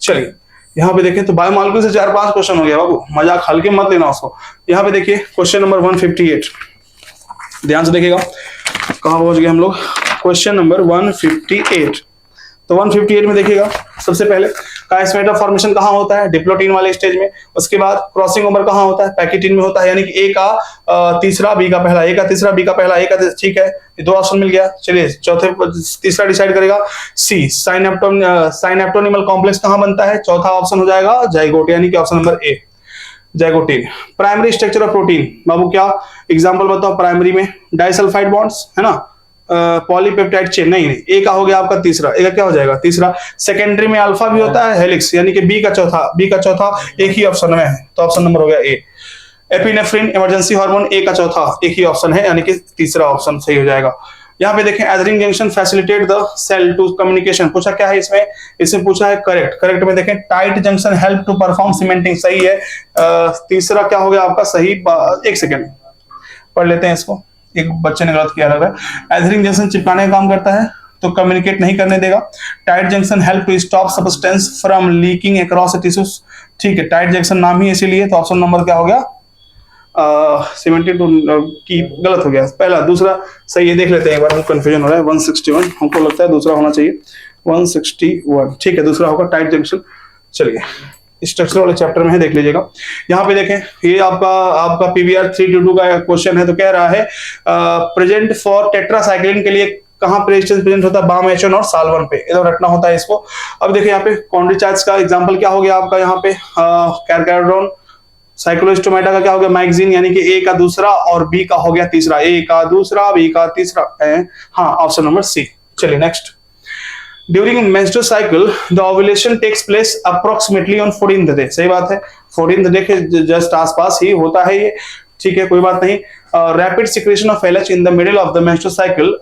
चलिए यहाँ पे देखें, तो बायोमॉलिक्यूल से 4-5 क्वेश्चन हो गया बाबू, मजाक हल्के मत लेना उसको। यहाँ पे देखिए क्वेश्चन नंबर 158, ध्यान से देखिएगा, कहाँ पहुंच गए हम लोग, क्वेश्चन नंबर 158। तो 158 में देखिएगा, सबसे पहले काइस्मेटा फॉर्मेशन कहाँ होता है, डिप्लोटीन वाले स्टेज में। उसके बाद क्रॉसिंग ओवर कहाँ होता है, पैकेटिन में होता है, यानी कि ए का तीसरा, बी का पहला, ए का तीसरा, बी का पहला, ए का, ठीक है। ये 2 ऑप्शन मिल गया। चलिए चौथे, तीसरा डिसाइड करेगा सी, साइनेप्टोनिमल कॉम्प्लेक्स कहाँ बनता है, चौथा ऑप्शन हो जाएगा जाइगोट, यानी कि option number A, zygotene. Primary structure of protein, बाबू क्या एग्जांपल बताओ, प्राइमरी में डाइसल्फाइड बॉन्ड्स है ना, पॉलीपेप्टाइड चेन, नहीं, ए का हो गया आपका तीसरा, ए का क्या हो जाएगा, तीसरा। सेकेंडरी में अल्फा भी होता है, हेलिक्स, यानी कि बी का चौथा, एक ही ऑप्शन में है, तो ऑप्शन नंबर हो गया ए। एपिनेफ्रिन इमरजेंसी हार्मोन, ए का चौथा, एक ही ऑप्शन है, यानी कि तीसरा ऑप्शन सही हो जाएगा। यहाँ पे देखें, adherens junction facilitate the cell to communication, पूछा क्या है इसमें पूछा है करेक्ट में देखें, tight junction help to perform cementing, सही है। तीसरा क्या हो गया आपका सही, एक सेकेंड पढ़ लेते हैं इसको, एक बच्चे ने गलत किया लग रहा है। एथेरिन जंक्शन चिपकाने का काम करता है, तो कम्युनिकेट नहीं करने देगा। Tight junction help to stop substance from leaking across tissues, ठीक है, टाइट जंक्शन नाम ही इसीलिए, तो ऑप्शन नंबर क्या हो गया, सीमेंटेड की गलत हो गया, पहला, दूसरा सही है, देख लेते हैं एक बार, कंफ्यूजन हो रहा है। 161 हमको लगता है दूसरा होना चाहिए, 161, ठीक है, दूसरा होगा टाइट जंक्शन। चलिए स्ट्रक्चर वाले चैप्टर में है, देख लीजिएगा। यहाँ पे देखें, ये आपका PBR 322 का क्वेश्चन है, तो कह रहा है प्रेजेंट फॉर टेट्रासाइक्लिन के लिए कहाँ प्रेजेंट होता है, बाम H1 और साल्वन पे, इधर रटना होता है इसको। अब देखिए यहाँ पे कॉन्ड्रोचाइट्स का एग्जांपल क्या हो गया आपका, यहाँ पे कैरकार्डोन, साइक्लोस्टोमेटा का क्या हो गया, मैगजीन, यानी कि ए का दूसरा और बी का हो गया तीसरा, ए का दूसरा बी का तीसरा है, हाँ ऑप्शन नंबर सी। चलिए next. During menstrual cycle the ovulation takes place approximately on 14th day, सही बात है, 14th डे के जस्ट आसपास ही होता है ये, ठीक है कोई बात नहीं। Rapid secretion of LH in the middle of the menstrual cycle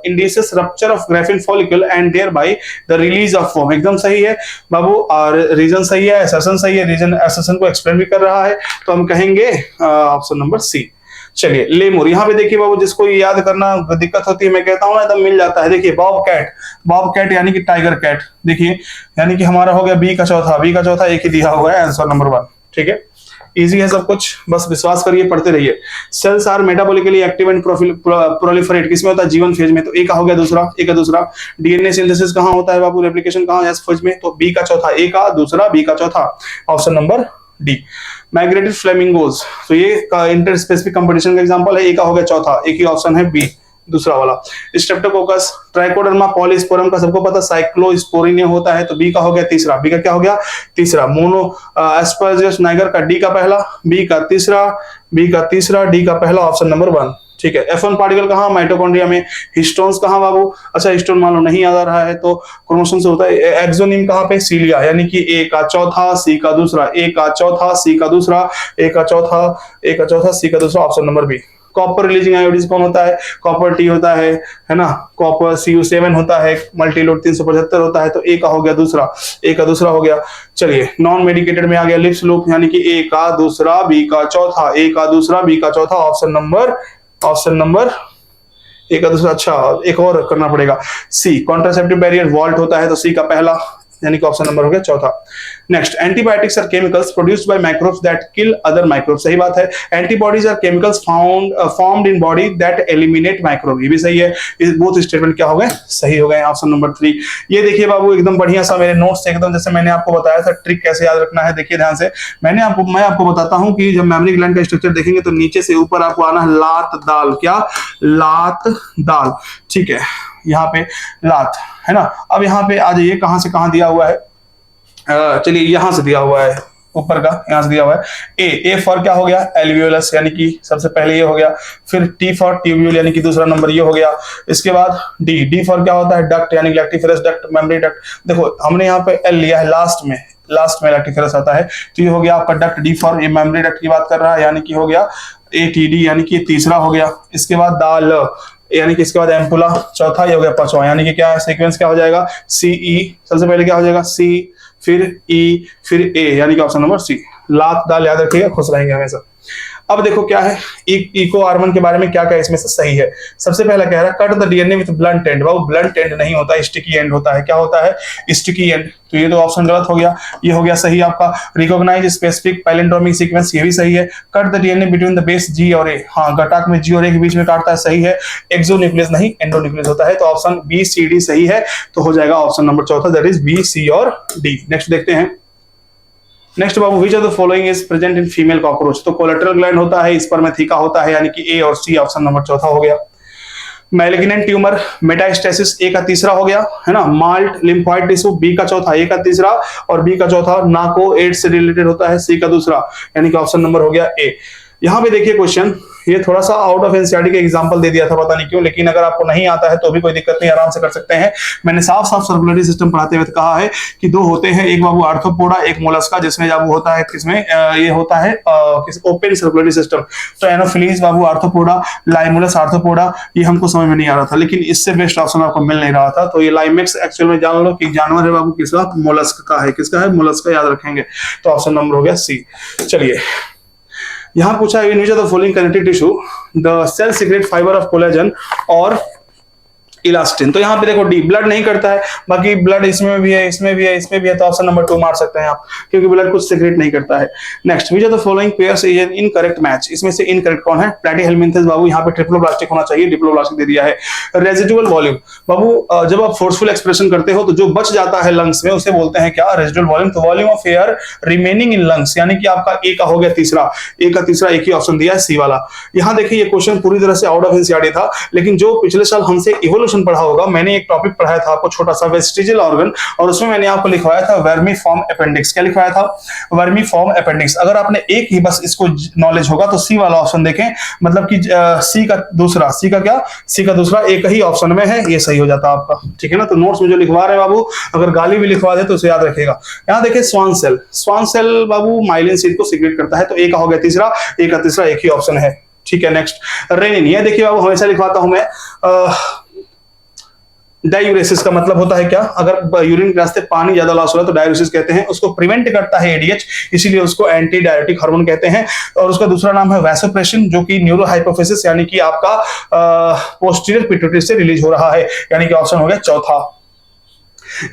induces rupture of graafian follicle and thereby the release of ovum, एकदम सही है बाबू, और रीजन सही है, असर्शन सही है, रीजन असर्शन को एक्सप्लेन भी कर रहा है, तो हम कहेंगे ऑप्शन नंबर सी। चलिए लेमुर, यहाँ पे देखिए बाबू, जिसको याद करना दिक्कत होती है मैं कहता हूँ ना एकदम मिल जाता है। देखिए बॉब कैट, बॉब कैट यानी कि टाइगर कैट, देखिए यानी कि हमारा हो गया बी का चौथा एक ही दिया हुआ है, आंसर नंबर 1, ठीक है इजी है सब कुछ, बस विश्वास करिए, पढ़ते रहिए। Cells are metabolically active and proliferate, किसमें होता है, जीवन फेज में, तो ए का हो गया दूसरा, ए का दूसरा। डीएनए सिंथेसिस कहाँ होता है बाबू, रेप्लिकेशन कहाँ, एस फेज में, तो बी का चौथा, ए का दूसरा बी का चौथा, option number D. Migrated flamingos, तो ये इंटर स्पेसिफिक कंपटीशन का एग्जांपल है, ए का हो गया चौथा, एक ही ऑप्शन है बी दूसरा वाला। स्ट्रेप्टोकोकस, ट्राइकोडर्मा पॉलीस्पोरम का सबको पता साइक्लोस्पोरिनिया होता है, तो बी का हो गया तीसरा, बी का क्या हो गया तीसरा। मोनो एस्परजिलस नाइगर का डी का पहला, बी का तीसरा, बी का तीसरा, डी का पहला, ऑप्शन नंबर 1, ठीक है। F1 पार्टिकल कहाँ, माइटोकॉन्ड्रिया में। हिस्टोन्स कहाँ बाबू, अच्छा हिस्टोन मान लो नहीं याद आ रहा है तो क्रोमोसोम से होता है। एक्सोनिम कहाँ पे, सीलिया, यानी कि ए का चौथा सी का दूसरा, ए का चौथा सी का दूसरा, ए का चौथा सी का दूसरा, option number B. Copper releasing IUDs कौन होता है, कॉपर टी होता है ना, कॉपर Cu7 होता है, मल्टीलोड 375 होता है, तो ए का हो गया दूसरा, ए का दूसरा हो गया। चलिए नॉन मेडिकेटेड में आ गया लिप्स लूप, यानी कि ए का दूसरा बी का चौथा, ए का दूसरा बी का चौथा, ऑप्शन नंबर ए का दूसरा। अच्छा एक और करना पड़ेगा, सी कॉन्ट्रासेप्टिव बैरियर वॉल्ट होता है, तो सी का पहला, यानी कि ऑप्शन नंबर हो गया चौथा। Next, antibiotics are chemicals produced by microbes that kill other microbes, सही बात है। Antibodies are chemicals formed in body that eliminate microbe, ये भी सही है। बोथ स्टेटमेंट क्या हो गए, सही हो गए, ऑप्शन नंबर 3। ये देखिए बाबू एकदम बढ़िया सा मेरे नोट्स एकदम जैसे मैंने आपको बताया था, ट्रिक कैसे याद रखना है देखिए ध्यान से। मैं आपको बताता हूं कि जब मेमोरी ग्लैंड का स्ट्रक्चर देखेंगे तो नीचे से ऊपर आपको आना है लात दाल, क्या लात दाल, ठीक है यहाँ पे लात है ना। अब यहाँ पे आ जाइए, कहां से कहां दिया हुआ है, चलिए यहां से दिया हुआ है, ऊपर का यहां से दिया हुआ है। ए फॉर क्या हो गया, एल्वियोलस, यानी कि सबसे पहले ये हो गया। फिर टी फॉर ट्यूब्यूल, यानी कि दूसरा नंबर ये हो गया। इसके बाद डी फॉर क्या होता है, डक्ट, यानी लैक्टिफेरस डक्ट, मेमोरी डक्ट। देखो हमने यहाँ पे एल लिया है लास्ट में लैक्टिफेरस आता है, तो ये हो गया आपका डक्ट। डी फॉर ये मेमोरी डक्ट की बात कर रहा है, यानी कि हो गया ATD, यानी कि तीसरा हो गया। इसके बाद दाल, यानी कि इसके बाद एम्पुला, चौथा ये हो गया पांचवा, यानी कि क्या सीक्वेंस क्या हो जाएगा, CE, सबसे पहले क्या हो जाएगा C, फिर E, फिर A, यानी कि ऑप्शन नंबर C। लात दाल याद रखिएगा, खुश रहेंगे हमेशा। अब देखो क्या है, इको आर्मन के बारे में क्या क्या इसमें से सही है। सबसे पहला कह रहा है cut the DNA with blunt and, वो ब्लंट एंड नहीं होता, स्टिकी एंड होता है। क्या होता है, स्टिकी एंड, तो ये तो ऑप्शन गलत हो गया, ये हो गया सही आपका। रिकॉग्नाइज स्पेसिफिक पैलिंड्रोमिक सीक्वेंस, ये भी सही है। Cut the DNA between the base G और A, हाँ गटाक में G और A के बीच में काटता है, सही है। एक्सोन्यूक्लियस नहीं एंडोन्यूक्लियस होता है, तो ऑप्शन B C D सही है, तो हो जाएगा ऑप्शन नंबर चौथा, दैट इज B C और D। नेक्स्ट देखते हैं। Next Babu, which of the following is present in female cockroach, तो कोलेटरल ग्लैंड होता है, स्पर्मेथिका होता है, यानी कि A और C, ऑप्शन नंबर चौथा हो गया। मैलिग्नेंट ट्यूमर मेटास्टेसिस, ए का तीसरा हो गया है ना। माल्ट लिम्फोइड टिश्यू, बी का चौथा, ए का तीसरा और बी का चौथा। नाको एड्स से रिलेटेड होता है, सी का दूसरा, यानी कि ऑप्शन नंबर हो गया ए। यहाँ पे देखिए क्वेश्चन, ये थोड़ा सा आउट ऑफ एनसीईआरटी के एग्जांपल दे दिया था, पता नहीं क्यों, लेकिन अगर आपको नहीं आता है तो भी कोई दिक्कत नहीं, आराम से कर सकते हैं। मैंने साफ सर्कुलेटरी सिस्टम पढ़ाते हुए कहा है कि दो होते हैं, एक बाबू आर्थ्रोपोडा, एक मोलस्का, जिसमें बाबू होता है किसमें, ये होता है ओपन सर्कुलेटरी सिस्टम। तो एनोफिलीज बाबू आर्थ्रोपोडा, लाइमुलस आर्थ्रोपोडा, ये हमको समझ में नहीं आ रहा था, लेकिन इससे बेस्ट ऑप्शन आपको मिल नहीं रहा था। तो ये लाइमेक्स एक्चुअल में जान लो कि जानवर है बाबू किसका, मोलस्क का है। किसका है, मोलस्क का, याद रखेंगे, तो ऑप्शन नंबर हो गया सी। चलिए यहां पूछा है, in which of the following connective tissue the cell secrete fiber of collagen और इलास्टिन, तो यहाँ पे देखो डी, ब्लड नहीं करता है, बाकी ब्लड इसमें भी है, इसमें भी है, इसमें भी है, तो ऑप्शन नंबर 2 मार सकते हैं आप, क्योंकि ब्लड कुछ सीक्रेट नहीं करता है। Next, which of the following pairs is an incorrect match, इसमें से इनकरेक्ट कौन है, प्लैटीहेलमिन्थेस बाबू, यहाँ पे ट्रिप्लोब्लास्टिक होना चाहिए, डिप्लोब्लास्टिक दे दिया है। रेजिडुअल वॉल्यूम बाबू, जब आप फोर्सफुल एक्सप्रेशन करते हो तो जो बच जाता है लंग्स में उसे बोलते हैं क्या, रेजिडुअल वॉल्यूम। तो volume of air remaining in lungs, यानी कि आपका ए का हो गया तीसरा, ए का तीसरा, एक ही ऑप्शन दिया है सी वाला। यहाँ देखिए ये क्वेश्चन पूरी तरह से आउट ऑफ एनसीईआरटी था, लेकिन जो पिछले साल हमसे इवोल्व क्वेश्चन पढ़ा होगा, मैंने एक टॉपिक पढ़ाया था आपको छोटा सा, वेस्टिजियल ऑर्गन, और उसमें मैंने आपको लिखवाया था वर्मीफॉर्म अपेंडिक्स। क्या लिखवाया था? Vermiform appendix. अगर आपने एक ही बस इसको नॉलेज होगा तो सी वाला ऑप्शन देखें, मतलब कि सी का दूसरा, सी का क्या, सी का दूसरा एक ही ऑप्शन में है, ये सही हो जाता आपका, ठीक है ना। तो नोट्स में जो लिखवा रहे हैं बाबू, अगर गाली भी लिखवा दे तो उसे याद रखेगा। यहाँ देखिए स्वान सेल, स्वान सेल बाबू माइलिन सीड को सीक्रेट करता है, तो ए का हो गया तीसरा, ए का तीसरा एक ही ऑप्शन है, ठीक है। नेक्स्ट रेनिन, ये देखिए बाबू हमेशा लिखवाता हूं मैं, डायूरेसिस का मतलब होता है क्या, अगर यूरिन के रास्ते पानी ज्यादा लॉस हो रहा है तो डायूरेसिस कहते हैं, उसको प्रिवेंट करता है एडीएच, इसीलिए उसको एंटी डायरेटिक हार्मोन कहते हैं। और उसका दूसरा नाम है वैसोप्रेसिन, जो कि न्यूरोहाइपोफिसिस यानी कि आपका पोस्टीरियर पिट्यूटरी से रिलीज हो रहा है, यानी कि ऑप्शन हो गया चौथा।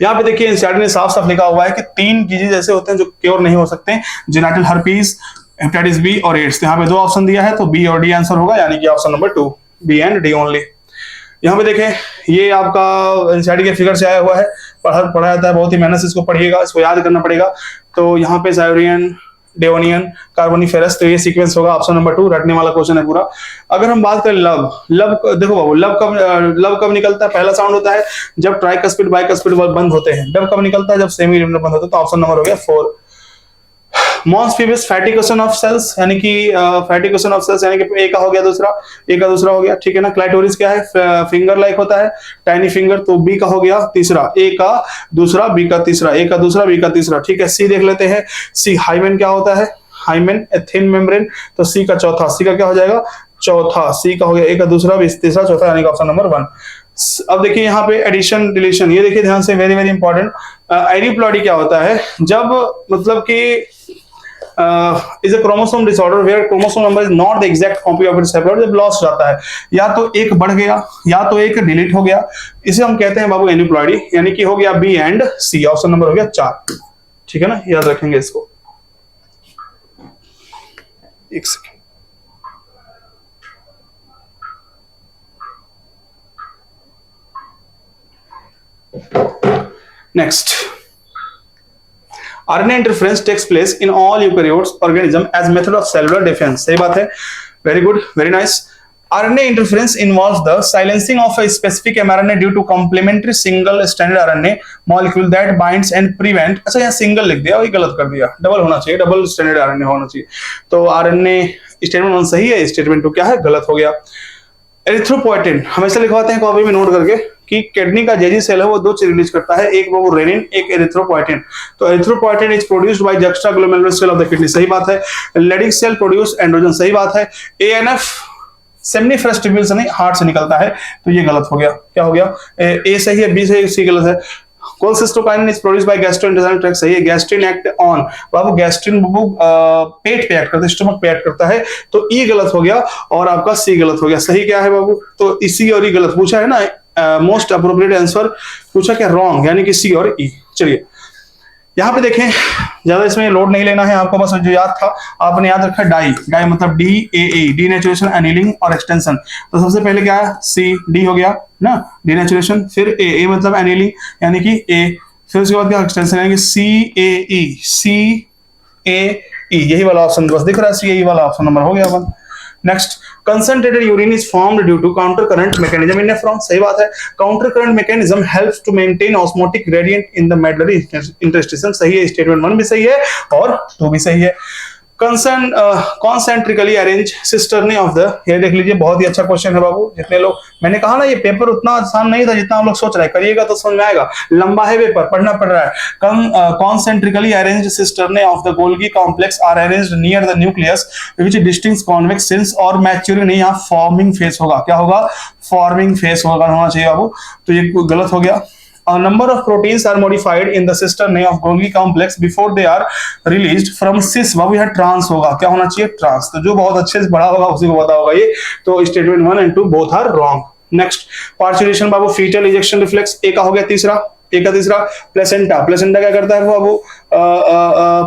यहाँ पे देखिए एनसीईआरटी ने साफ साफ लिखा हुआ है कि 3 डिजीज ऐसे होते हैं जो क्योर नहीं हो सकते, जेनिटल हर्पीज, हेपेटाइटिस बी और एड्स। यहाँ पे 2 ऑप्शन दिया है, तो बी और डी आंसर होगा, यानी कि option number 2, B and D only. यहाँ पे देखें ये आपका एनसीईआरटी के फिगर से आया हुआ है, पढ़ा जाता है, बहुत ही मेहनत से इसको पढ़िएगा, इसको याद करना पड़ेगा। तो यहाँ पे जायोरियन, डेवोनियन, कार्बोनिफेरस, तो ये सीक्वेंस होगा ऑप्शन नंबर 2, रटने वाला क्वेश्चन है पूरा। अगर हम बात करें लब, लब देखो बाबू, लब कब निकलता है? पहला साउंड होता है जब ट्राइकस्पिड बाइकस्पिड बंद होते हैं। डब कब निकलता है? जब सेमी लिमिनर बंद होता है, तो ऑप्शन नंबर हो गया 4। Mons pubis fatty cushion of cells, यानी कि फैटी क्वेश्चन ऑफ सेल्स, यानी कि ए का हो गया दूसरा, ए का दूसरा हो गया, ठीक है ना। क्लाइटोरिस क्या है? फिंगर लाइक होता है, टाइनी फिंगर, तो बी का हो गया तीसरा, ए का दूसरा, बी का तीसरा, ए का दूसरा, बी का तीसरा, ठीक है। सी देख लेते हैं, सी हाइमेन क्या होता है? हाइमेन ए थिन मेम्ब्रेन, तो सी का चौथा, सी का क्या हो जाएगा? चौथा, सी का हो गया, ए का दूसरा, बी तीसरा, चौथा, यानी कि ऑप्शन नंबर 1। अब देखिए यहाँ पे एडिशन डिलीशन, ये देखिए ध्यान से, वेरी वेरी इंपॉर्टेंट। एडिप्लॉइडी क्या होता है? जब मतलब कि is a chromosome disorder where chromosome number is not the exact copy of its haploid, जब लॉस जाता है, या तो एक बढ़ गया या तो एक डिलीट हो गया, इसे हम कहते हैं बाबू एनिप्लॉइडी, यानी कि हो गया B and C, option number हो गया 4, ठीक है ना, याद रखेंगे इसको। एक second, next, RNA interference takes place in all eukaryotes organism as method of cellular defense, सही बात है, very good, very nice। RNA interference involves the silencing of a specific mRNA due to complementary single-stranded RNA molecule that binds and prevent, अच्छा यहाँ single लिख दिया, वही गलत कर दिया, डबल होना चाहिए, डबल स्ट्रैंडेड RNA होना चाहिए। तो RNA स्टेटमेंट 1 सही है, स्टेटमेंट 2 क्या है? गलत हो गया। एरिथ्रोपोएटिन हमेशा लिखवाते हैं कॉपी में नोट करके कि किडनी का जेजी सेल है वो 2 चीज रिलीज करता है, एक वो रेनिन, एक एरिथ्रोपोएटिन। तो erythropoietin is produced by juxtaglomerular cell of the kidney, सही बात है। लेडिक सेल प्रोड्यूस एंड्रोजन, सही बात है। एएनएफ सेमिनिफरस ट्यूब्यूल से नहीं, हार्ट से निकलता है, तो ये गलत हो गया। क्या हो गया? ए सही है, बी सही है, सी गलत है। Cholecystokinin is produced by gastrointestinal tract, सही है। गैस्ट्रिन एक्ट ऑन, बाबू गैस्ट्रिन बाबू पेट पे एक्ट करता है, स्टमक पे एक्ट करता है, तो ई गलत हो गया और आपका सी गलत हो गया। सही क्या है बाबू? तो इसी और ई गलत पूछा है ना, मोस्ट अप्रोप्रिएट आंसर पूछा क्या? रॉन्ग, यानी कि सी और ई। चलिए यहाँ पे देखें, ज्यादा इसमें लोड नहीं लेना है आपको, बस जो याद था आपने याद रखा, डाई, डाई मतलब DAA, डीनेचुरेशन, एनीलिंग और एक्सटेंशन। तो सबसे पहले क्या है? सी, डी हो गया ना, डीनेचुरेशन, फिर ए मतलब एनीलिंग यानी कि ए, फिर उसके बाद क्या? एक्सटेंशन, यानी कि CAE, यही वाला ऑप्शन बस दिख रहा है, CAE वाला ऑप्शन नंबर हो गया 1। Next, concentrated urine is formed due to counter current mechanism in nephron, सही बात है। counter current mechanism helps to maintain osmotic gradient in the medullary interstitium, सही है, स्टेटमेंट 1 भी सही है और 2 भी सही है। concentrically arranged cisternæ of the, ये देख लीजिए, बहुत ही अच्छा क्वेश्चन है बाबू। जितने लोग, मैंने कहा ना ये पेपर उतना आसान नहीं था जितना आप लोग सोच रहे हैं, करिएगा तो समझ में आएगा, लंबा है पेपर, पढ़ना पड़ रहा है। concentrically arranged cisternæ of the Golgi complex are arranged near the nucleus which distinguishes convex cells और maturing नहीं, यहाँ forming phase होगा। क्या होगा? forming phase होना चाहिए बाबू, तो ये गलत हो गया। A number of proteins are modified in the cisternae of Golgi complex before they are released from cis, बाबू यहाँ ट्रांस होगा, क्या होना चाहिए? ट्रांस। तो जो बहुत अच्छे से पढ़ा होगा उसी को पता होगा ये, तो statement 1 and 2 both are wrong. Next, parturition बाबू, फीटल इजेक्शन रिफ्लेक्स, ए का हो गया तीसरा, ए का तीसरा। प्लेसेंटा, प्लेसेंटा क्या करता है बाबू?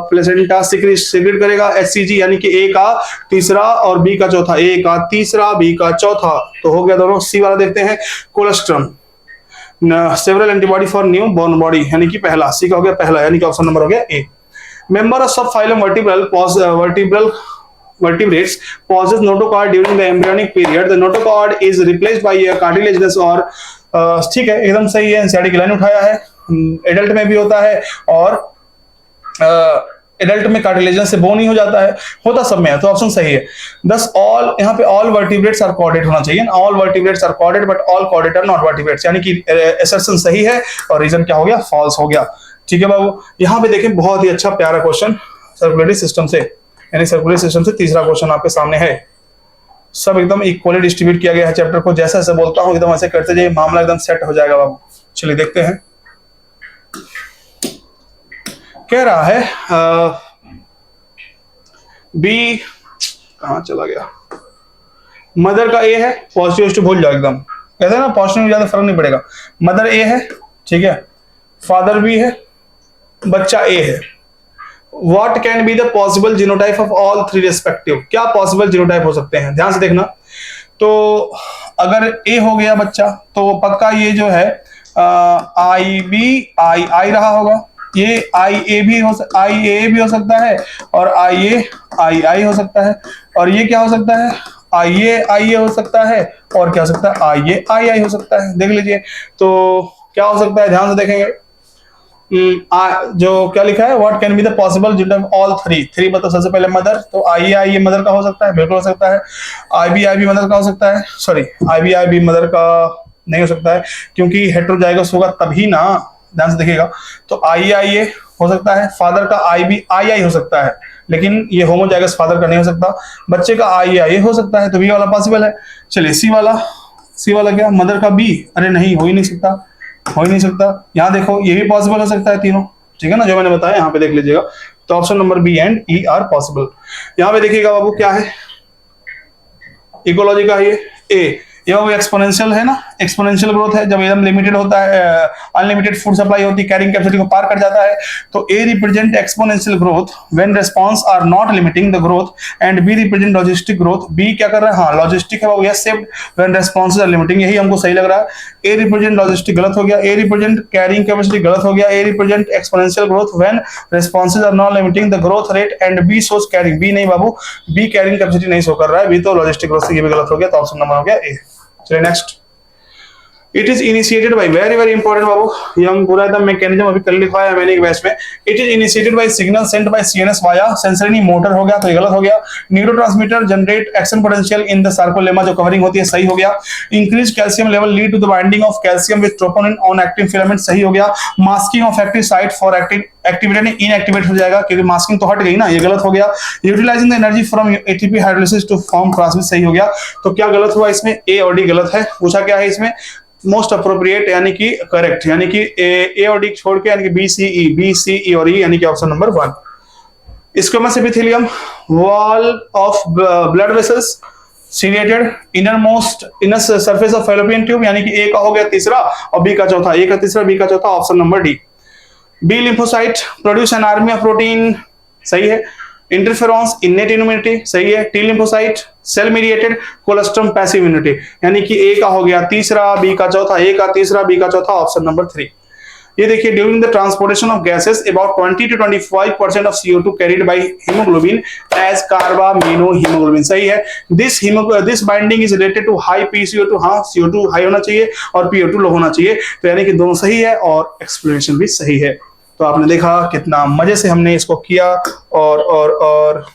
प्लेसेंटा सिक्रेट करेगा HCG, यानी कि ए का तीसरा और बी का चौथा, ए का तीसरा, बी का चौथा, तो हो गया दोनों। सी वाला देखते हैं, colostrum, several antibody for new born body, यानी कि पहला, सी का हो गया पहला, यानी कि ऑप्शन नंबर हो गया ए। मेंबर ऑफ सब phylum vertebrates possess notochord during the embryonic period. The notochord is replaced by a cartilaginous or ठीक है, एकदम सही है, एनसीईआरटी की लाइन उठाया है। एडल्ट में भी होता है और एडल्ट में कार्टिलेजन से बोन ही हो जाता है, होता सब में है, तो ऑप्शन सही है। दस ऑल, यहाँ पे ऑल वर्टिब्रेट्स आर कॉर्डेट होना चाहिए, all vertebrates are chordate but all chordate are not vertebrates, यानी कि असर्शन सही है और रीजन क्या हो गया, फॉल्स हो गया। ठीक है बाबू, यहाँ पे देखें बहुत ही अच्छा प्यारा क्वेश्चन सर्कुलेटरी सिस्टम से, यानी सर्कुलेटरी सिस्टम से तीसरा क्वेश्चन आपके सामने है। सब एकदम इक्वली डिस्ट्रीब्यूट किया गया है चैप्टर को, जैसा जैसे बोलता हूं एकदम ऐसे करते जाइए, मामला एकदम सेट हो जाएगा बाबू। चलिए देखते हैं, कह रहा है बी, कहां चला गया, मदर का ए है, पॉजिटिव भूल जाओ एकदम, कहते हैं ना पॉजिटिव में ज्यादा फर्क नहीं पड़ेगा। मदर ए है, ठीक है, फादर बी है, बच्चा ए है। What can be the possible genotype of all three respective? क्या पॉसिबल जीनोटाइप हो सकते हैं, ध्यान से देखना। तो अगर ए हो गया बच्चा तो पक्का ये जो है आई बी आई रहा होगा, ये आई ए भी हो सकता है और आई हो सकता है, और ये क्या हो सकता है, आई ए हो सकता है, और क्या हो सकता है, आई हो सकता है। देख लीजिए तो क्या हो सकता है, ध्यान से देखेंगे। जो क्या लिखा है, what can be the possible genotype all three मतलब सबसे पहले मदर, तो आई मदर का हो सकता है, बिल्कुल हो सकता है। आई बी मदर का हो सकता है, सॉरी आई बी मदर का नहीं हो सकता है क्योंकि हेटेरोजाइगस होगा तभी ना, ध्यान से देखिएगा। तो आई हो सकता है, फादर का आई हो सकता है, लेकिन ये होमोजाइगस फादर का नहीं हो सकता। बच्चे का आई हो सकता है, तो बी वाला पॉसिबल है। चलिए सी वाला क्या, मदर का बी, अरे नहीं, हो ही नहीं सकता। यहाँ देखो ये भी पॉसिबल हो सकता है तीनों, ठीक है ना, जो मैंने बताया यहाँ पे देख लीजिएगा। तो option number B and E are possible. यहाँ पे देखिएगा बाबू क्या है, इकोलॉजी का ये वो एक्सपोनेंशियल है ना, एक्सपोनेंशियल ग्रोथ है, जब एकदम लिमिटेड होता है, अनलिमिटेड फूड सप्लाई होती है, कैरिंग कैपेसिटी को पार कर जाता है। तो A represent exponential growth when response are not limiting the growth, and B represent logistic growth. B क्या कर रहा है, हाँ लॉजिस्टिक है वो, yes saved when responses are limiting, यही हमको सही लग रहा है। ए रिप्रेजेंट लॉजिस्टिक गलत हो गया, ए रिप्रेजेंट कैरिंग कैपेसिटी गलत हो गया, A represent exponential growth when responses are not limiting the growth rate, and B shows carrying, B नहीं बाबू, बी कैरिंग कैपेसिटी नहीं शो कर रहा है, बी तो लॉजिस्टिक ग्रोथ से, ये भी गलत हो गया, तो ऑप्शन नंबर हो गया ए। चलिए next, it is initiated by, very important बाबू, ये हम पूरा एकदम मैकेनिज्म अभी कल लिखवाया मैंने एक बैच में। It is initiated by signal sent by CNS via sensory motor, हो गया तो ये गलत हो गया। Neurotransmitter generate action potential in the sarcolemma, जो कवरिंग होती है, सही हो गया। Increase calcium level lead to the binding of calcium with troponin on actin filament, सही हो गया। Masking of active site for activated inactivate हो जाएगा क्योंकि मास्किंग तो हट गई ना, ये गलत हो गया। Utilizing the energy from ATP hydrolysis to form plasma, सही हो गया। तो क्या गलत हुआ इसमें, ए और डी गलत है। पूछा क्या है इसमें, मोस्ट अप्रोप्रिएट यानी कि करेक्ट, यानी कि ए और डी छोड़ के, यानी कि बी सी ई और ई, यानी कि option number 1। Squamous epithelium wall of blood vessels ciliated inner surface of fallopian tube, यानी कि ए का हो गया तीसरा और बी का चौथा, ए का तीसरा बी का चौथा, option number D. B lymphocyte produce an army of protein, सही है। इंटरफेरॉन्स इन्नेट इम्यूनिटी, सही है। T lymphocyte cell mediated colostrum passive immunity, यानी कि ए का हो गया तीसरा बी का चौथा, ए का तीसरा बी का चौथा, ऑप्शन नंबर 3। ये देखिए, during the transportation of gases about 20 to 25% of CO2 carried by haemoglobin as carbamino haemoglobin, सही है। This binding is related to high PCO2, हाँ CO2 हाई होना चाहिए और PO2 लो होना चाहिए, तो यानी कि दोनों सही है और एक्सप्लेनेशन भी सही है। तो आपने देखा कितना मजे से हमने इसको किया और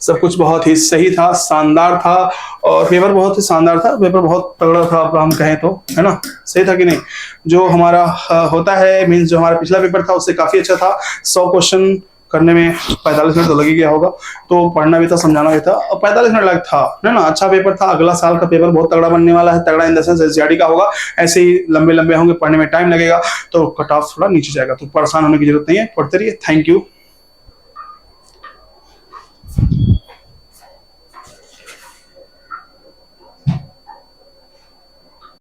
सब कुछ बहुत ही सही था, शानदार था, और पेपर बहुत ही शानदार था, पेपर बहुत तगड़ा था हम कहें तो, है ना, सही था कि नहीं। जो हमारा होता है मींस जो हमारा पिछला पेपर था उससे काफी अच्छा था। 100 क्वेश्चन करने में 45 मिनट तो लग ही गया होगा, तो पढ़ना भी था, समझाना भी था, और 45 मिनट लग था, है ना। अच्छा पेपर था। अगला साल का पेपर बहुत तगड़ा बनने वाला है, तगड़ा इन द सेंस एसजीआरटी का होगा, ऐसे ही लंबे होंगे, पढ़ने में टाइम लगेगा, तो कट ऑफ थोड़ा नीचे जाएगा, तो परेशान होने की जरूरत नहीं है, पढ़ते रहिए। Thank you.